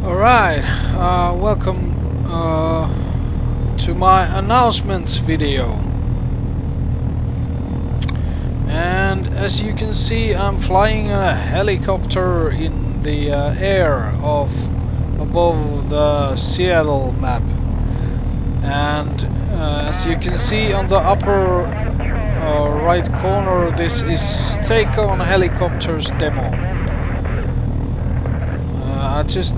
Alright, welcome to my announcements video. And as you can see, I'm flying a helicopter in the air above the Seattle map. And as you can see on the upper right corner, this is Take On Helicopters demo. I just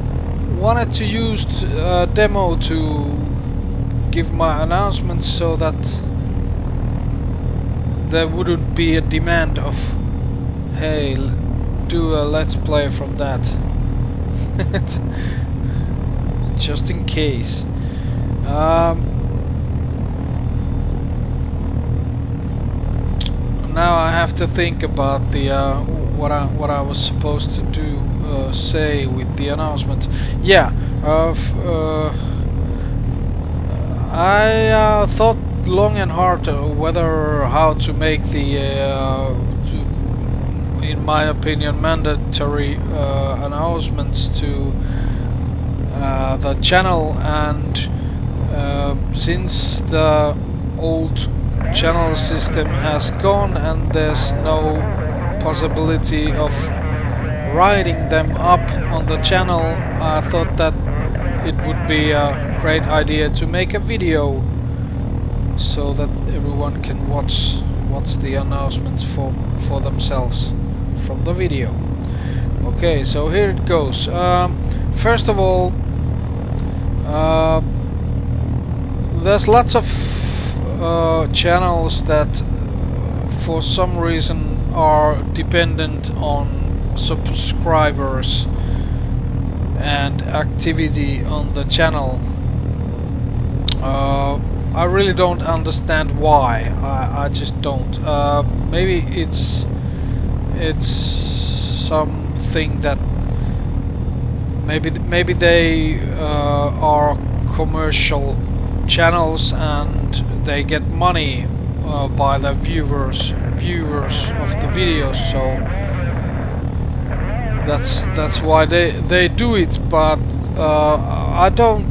wanted to use demo to give my announcements so that there wouldn't be a demand of, hey, do a let's play from that. Just in case. Now I have to think about the what I was supposed to do, say with the announcement. Yeah, I thought long and hard whether how to make the, in my opinion, mandatory announcements to the channel, and since the old channel system has gone and there's no possibility of writing them up on the channel, I thought that it would be a great idea to make a video so that everyone can watch the announcements for themselves from the video. Okay, so here it goes. First of all, there's lots of channels that for some reason are dependent on subscribers and activity on the channel. I really don't understand why. I just don't. Maybe it's something that maybe they are commercial channels and they get money by the viewers of the videos, so that's why they do it. But I don't.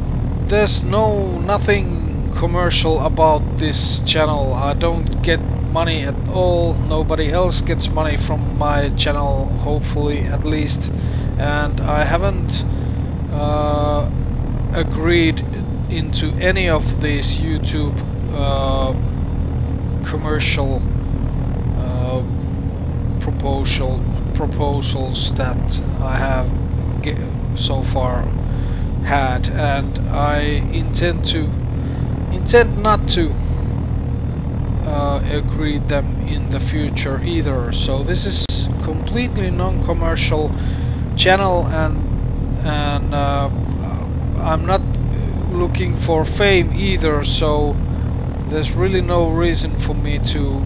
There's nothing commercial about this channel. I don't get money at all. Nobody else gets money from my channel, hopefully, at least. And I haven't agreed into any of these YouTube commercial proposals that I have so far had, and I intend not to agree them in the future either. So this is completely non-commercial channel, and I'm not looking for fame either, so there's really no reason for me to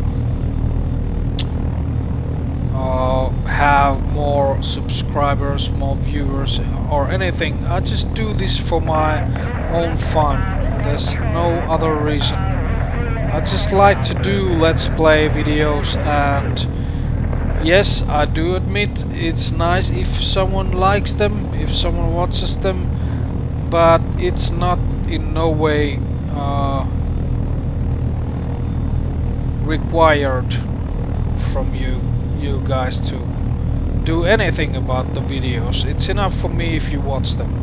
have more subscribers, more viewers or anything. I just do this for my own fun. There's no other reason. I just like to do let's play videos, and yes, I do admit it's nice if someone likes them, if someone watches them, but it's not in no way required from you guys to do anything about the videos. It's enough for me if you watch them.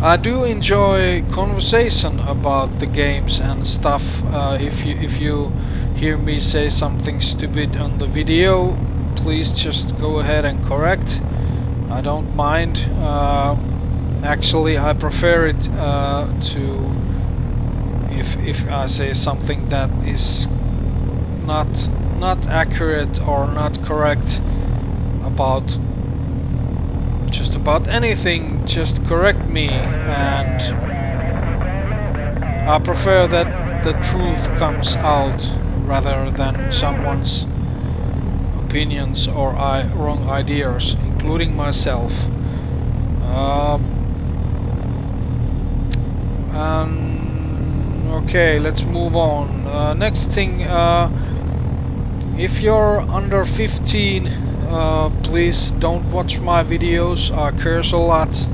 I do enjoy conversation about the games and stuff. If you hear me say something stupid on the video, please just go ahead and correct. I don't mind. Actually, I prefer it to if I say something that is not accurate or not correct about just about anything. Just correct me, and I prefer that the truth comes out rather than someone's opinions or wrong ideas, including myself. Okay, let's move on. Next thing, If you're under 15, please don't watch my videos. I curse a lot.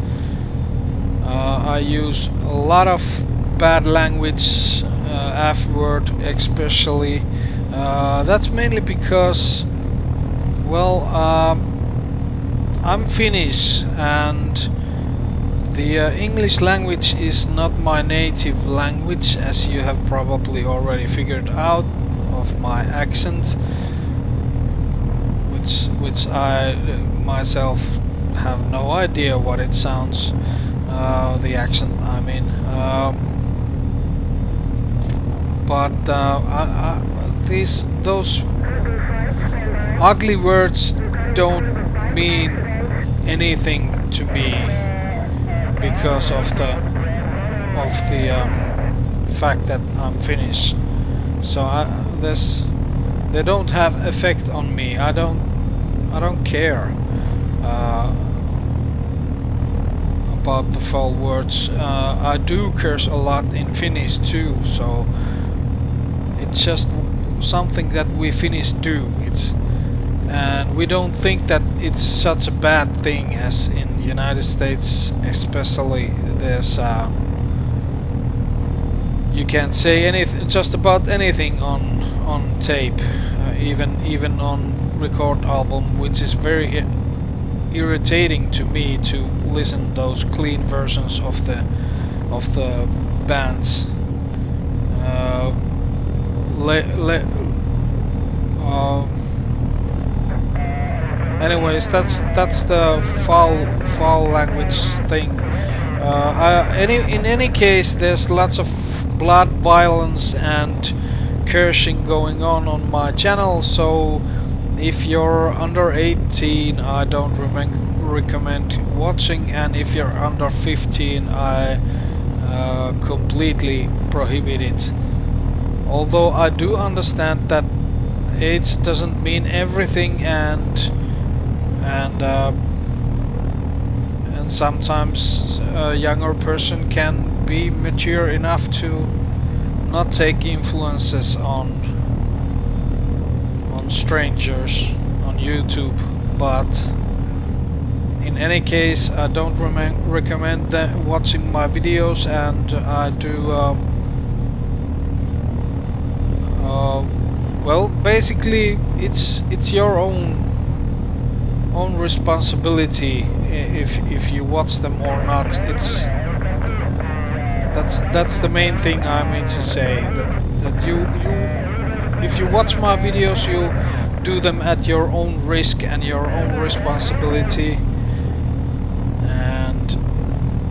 I use a lot of bad language, F-word especially. That's mainly because, well, I'm Finnish, and the English language is not my native language, as you have probably already figured out of my accent, which I myself have no idea what it sounds. The accent, I mean. But those ugly words don't mean anything to me because of the fact that I'm Finnish. So they don't have effect on me. I don't care about the foul words. I do curse a lot in Finnish too, so it's just something that we Finnish do. And we don't think that it's such a bad thing as in the United States, especially. There's you can't say anything, just about anything on tape, even on record album, which is very irritating to me to listen those clean versions of the bands. Anyways, that's the foul language thing. In any case, there's lots of blood, violence, and cursing going on my channel. So if you're under 18, I don't recommend watching, and if you're under 15, I completely prohibit it. Although I do understand that age doesn't mean everything, and sometimes a younger person can be mature enough to not take influences on strangers on YouTube. But in any case, I don't recommend watching my videos, and I do well, basically it's your own responsibility if you watch them or not. That's the main thing I mean to say, that you if you watch my videos, you do them at your own risk and your own responsibility, and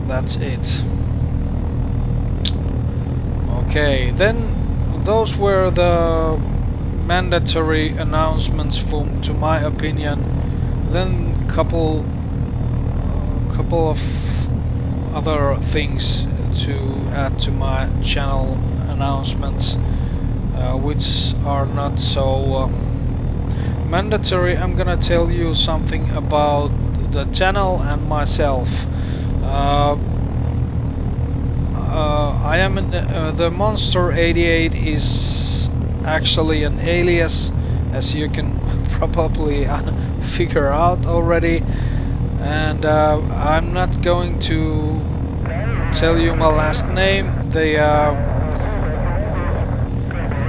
that's it. Okay, then those were the mandatory announcements to my opinion. Then couple of other things to add to my channel announcements, which are not so mandatory. I'm gonna tell you something about the channel and myself. I am the Monster 88 is actually an alias, as you can probably figure out already, and I'm not going to tell you my last name. The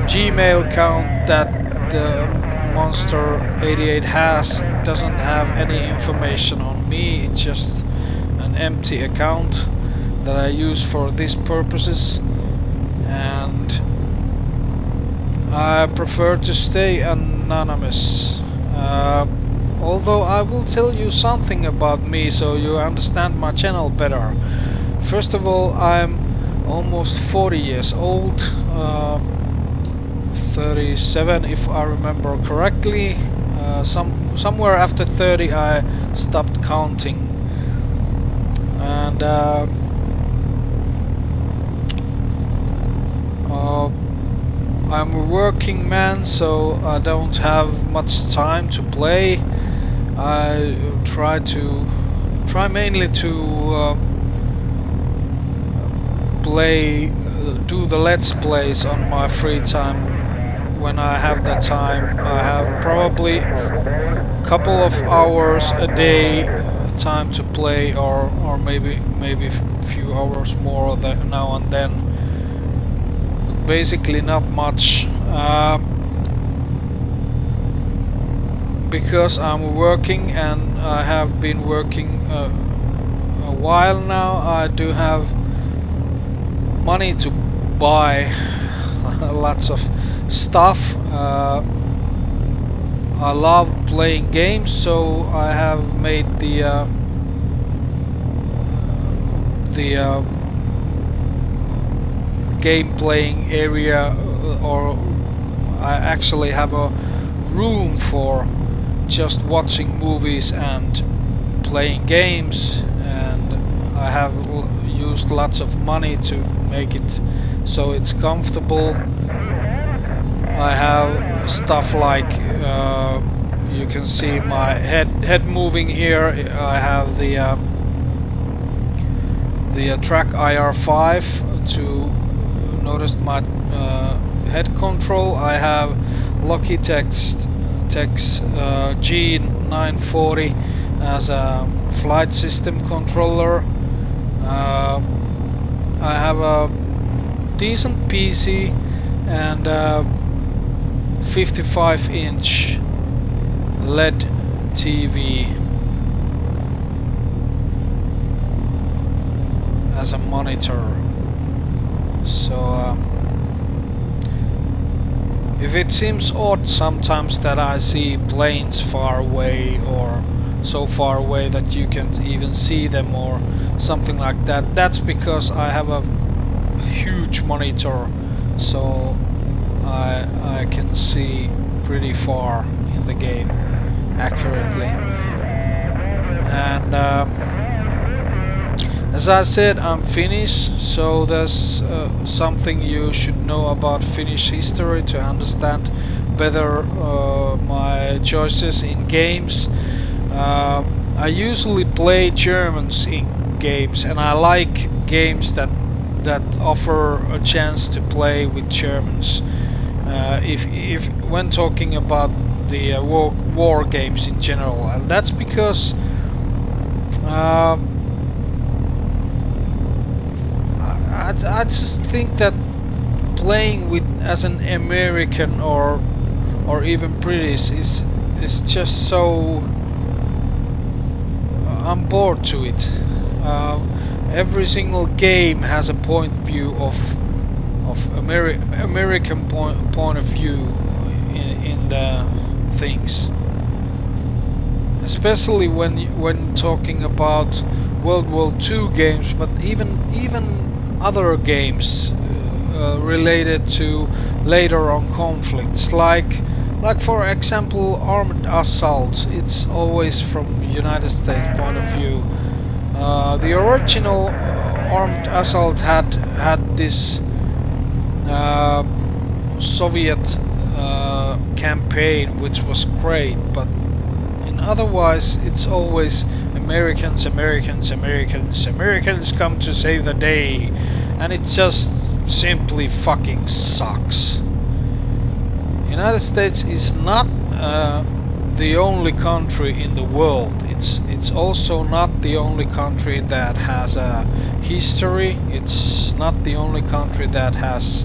Gmail account that the Monster 88 has doesn't have any information on me. It's just an empty account that I use for these purposes, and I prefer to stay anonymous. Although I will tell you something about me so you understand my channel better. First of all, I'm almost 40 years old, 37 if I remember correctly. Somewhere after 30 I stopped counting, and I'm a working man, so I don't have much time to play. I try mainly to do the Let's Plays on my free time when I have the time. I have probably a couple of hours a day time to play, or maybe a few hours more now and then. But basically not much. Because I'm working, and I have been working a while now, I do have money to buy lots of stuff. I love playing games, so I have made the game playing area, or I actually have a room for just watching movies and playing games, and I have used lots of money to make it so it's comfortable. I have stuff like you can see my head moving here. I have the track IR5 to notice my head control. I have Logitech's G940 as a flight system controller. I have a decent PC and 55-inch LED TV as a monitor. So if it seems odd sometimes that I see planes far away, or so far away that you can't even see them, or something like that, that's because I have a huge monitor, so I can see pretty far in the game accurately. And as I said, I'm Finnish, so there's something you should know about Finnish history to understand better my choices in games. I usually play Germans in games, and I like games that offer a chance to play with Germans. If when talking about the war games in general, and that's because I just think that playing with as an American or even British is just so I'm bored to it. Every single game has a point of view of American point of view in the things, especially when talking about World War II games, but even other games related to later on conflicts, like for example armed assault. It's always from United States point of view. The original armed assault had this Soviet campaign, which was great, but otherwise it's always Americans come to save the day, and it just simply fucking sucks. United States is not the only country in the world. It's also not the only country that has a history. It's not the only country that has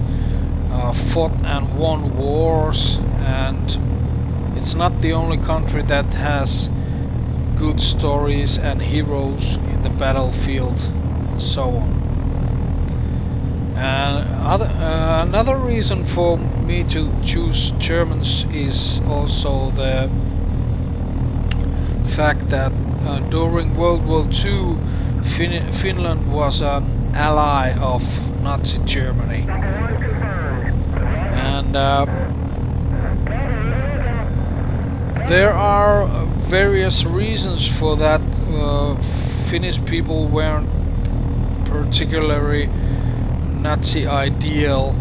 fought and won wars, and it's not the only country that has good stories and heroes in the battlefield, and so on. And another reason for me to choose Germans is also the fact that during World War II Finland was an ally of Nazi Germany, and there are various reasons for that. Finnish people weren't particularly Nazi ideal.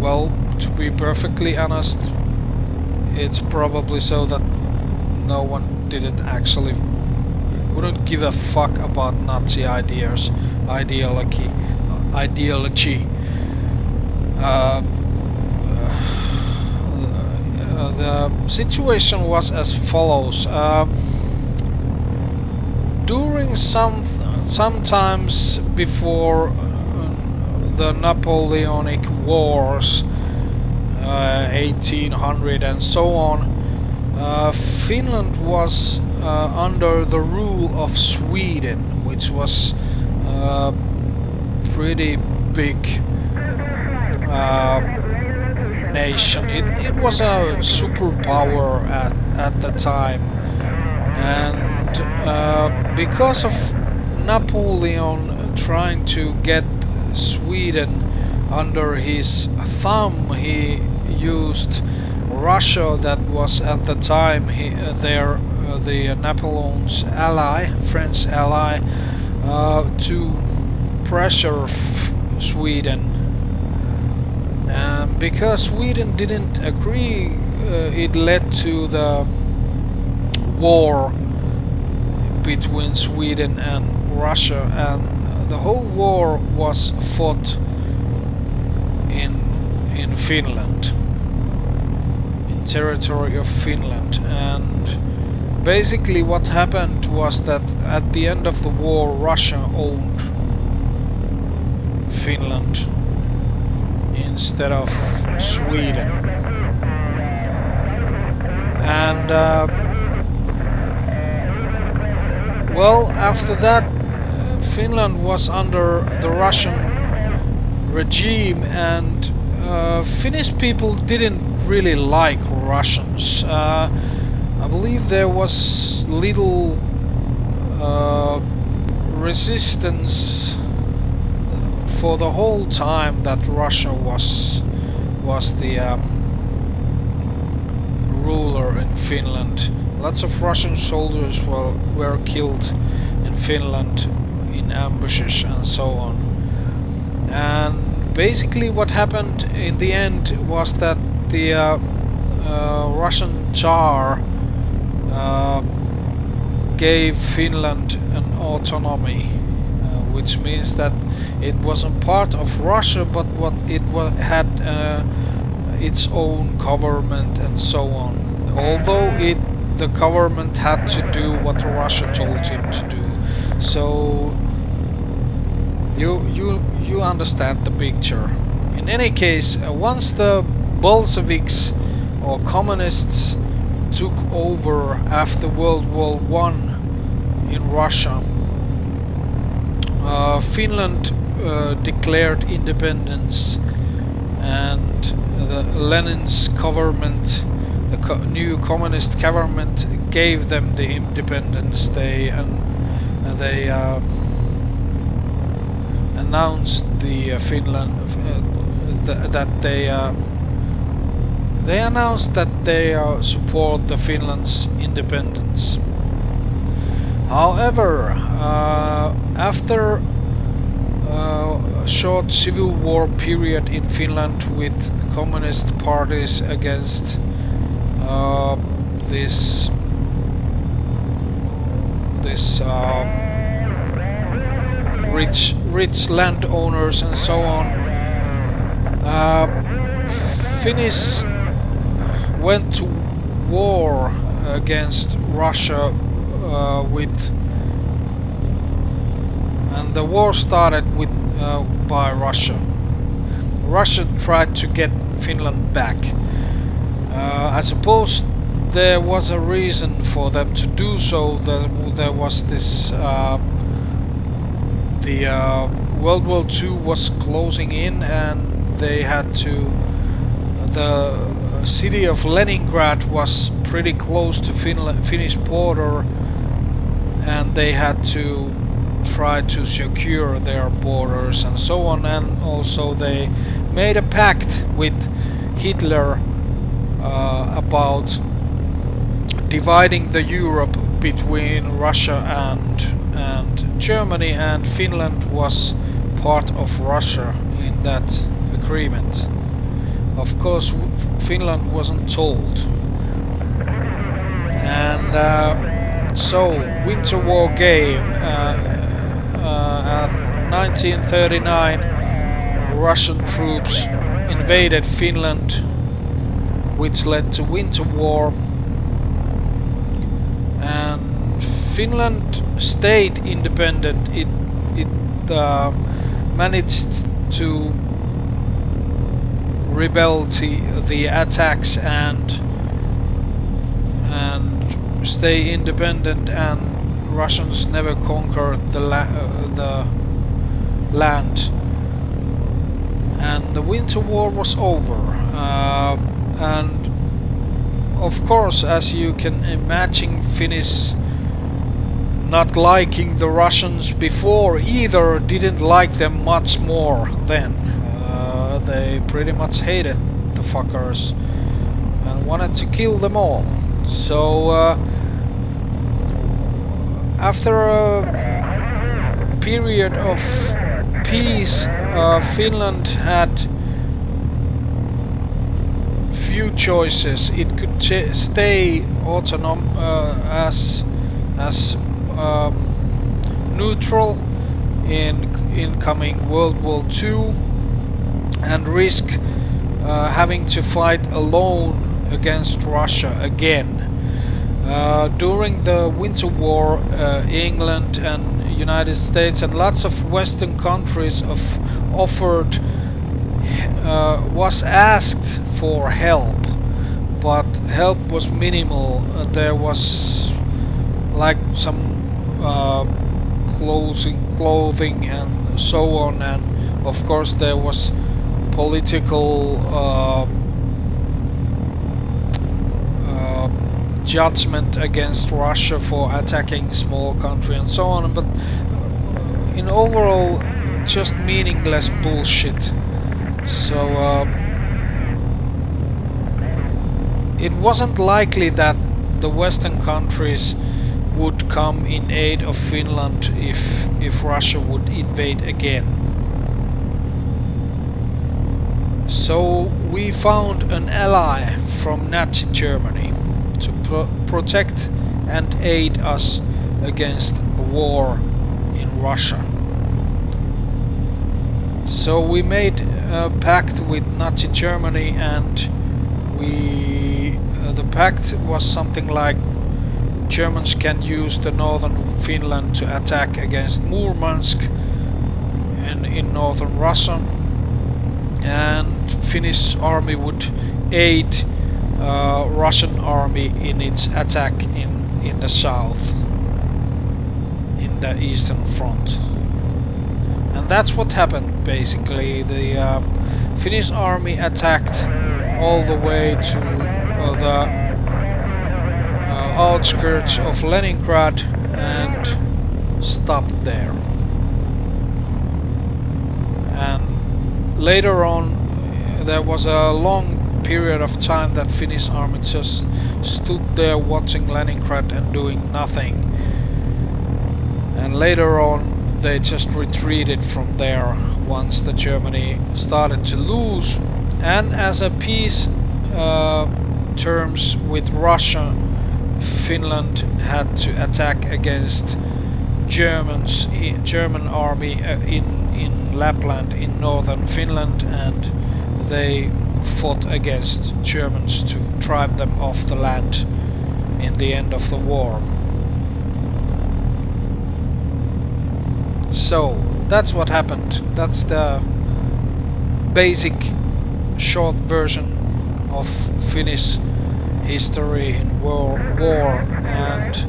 Well, to be perfectly honest, it's probably so that no one wouldn't give a fuck about Nazi ideology. Uh, the situation was as follows. During sometimes before the Napoleonic Wars, 1800 and so on, Finland was under the rule of Sweden, which was a pretty big nation. It was a superpower at the time, and because of Napoleon trying to get Sweden under his thumb, he used Russia, that was at the time the Napoleon's ally, French ally, to pressure Sweden. And because Sweden didn't agree, it led to the war between Sweden and Russia, and the whole war was fought in Finland, in territory of Finland. And basically what happened was that at the end of the war, Russia owned Finland instead of Sweden. And well, after that, Finland was under the Russian regime, and Finnish people didn't really like Russians. I believe there was little resistance for the whole time that Russia was the ruler in Finland. Lots of Russian soldiers were killed in Finland in ambushes and so on. And basically what happened in the end was that the Russian Tsar gave Finland an autonomy, which means that it wasn't part of Russia, but had its own government and so on. Although the government had to do what Russia told him to do. So you understand the picture. In any case, once the Bolsheviks or communists took over after World War I in Russia, Finland declared independence, and Lenin's government, the new communist government, gave them the independence. They announced the Finland that they announced that they support the Finland's independence. However, after a short civil war period in Finland with communist parties against this rich landowners and so on, Finnish went to war against Russia and the war started by Russia. Russia tried to get Finland back. I suppose there was a reason for them to do so. There was this World War II was closing in, and they had to. The city of Leningrad was pretty close to Finnish border, and they had to try to secure their borders and so on. And also they made a pact with Hitler about dividing the Europe between Russia and Germany, and Finland was part of Russia in that agreement. Of course, Finland wasn't told. And so, Winter War game. 1939, Russian troops invaded Finland, which led to Winter War, and Finland stayed independent. It managed to rebel to the attacks and stay independent, and Russians never conquered the land. And the Winter War was over, and of course, as you can imagine, Finnish not liking the Russians before either didn't like them much more then. They pretty much hated the fuckers and wanted to kill them all. So after a period of peace, Finland had few choices. It could stay autonomous as neutral in incoming World War II and risk having to fight alone against Russia again. During the Winter War, England and United States and lots of Western countries was asked for help, but help was minimal. There was like some clothing and so on, and of course there was political judgment against Russia for attacking small country and so on, but in overall just meaningless bullshit. So it wasn't likely that the Western countries would come in aid of Finland if Russia would invade again. So we found an ally from Nazi Germany to protect and aid us against a war in Russia. So we made a pact with Nazi Germany, and the pact was something like Germans can use the northern Finland to attack against Murmansk in northern Russia, and Finnish army would aid Russian army in its attack in the south, in the eastern front. And that's what happened basically. The Finnish army attacked all the way to the outskirts of Leningrad and stopped there. And later on there was a long period of time that Finnish army just stood there watching Leningrad and doing nothing. And later on they just retreated from there once the Germany started to lose. And as a peace terms with Russia, Finland had to attack against German army in Lapland in northern Finland, and they fought against Germans to drive them off the land in the end of the war. So that's what happened. That's the basic short version of Finnish history in war, and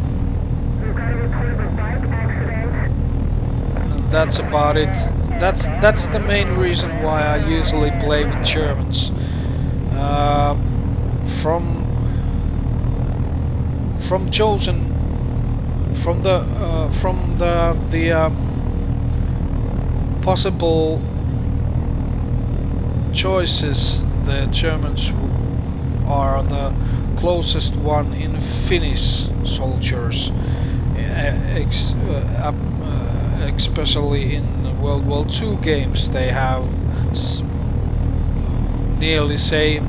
that's about it. That's the main reason why I usually play with Germans. From the possible choices, the Germans are the closest one in Finnish soldiers, especially in World War II games. They have nearly same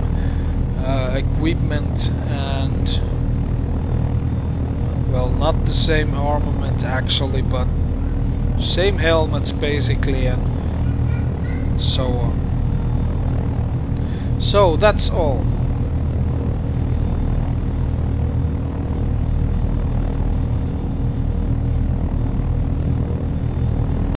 equipment and, well, not the same armament actually, but same helmets basically and so on. So that's all.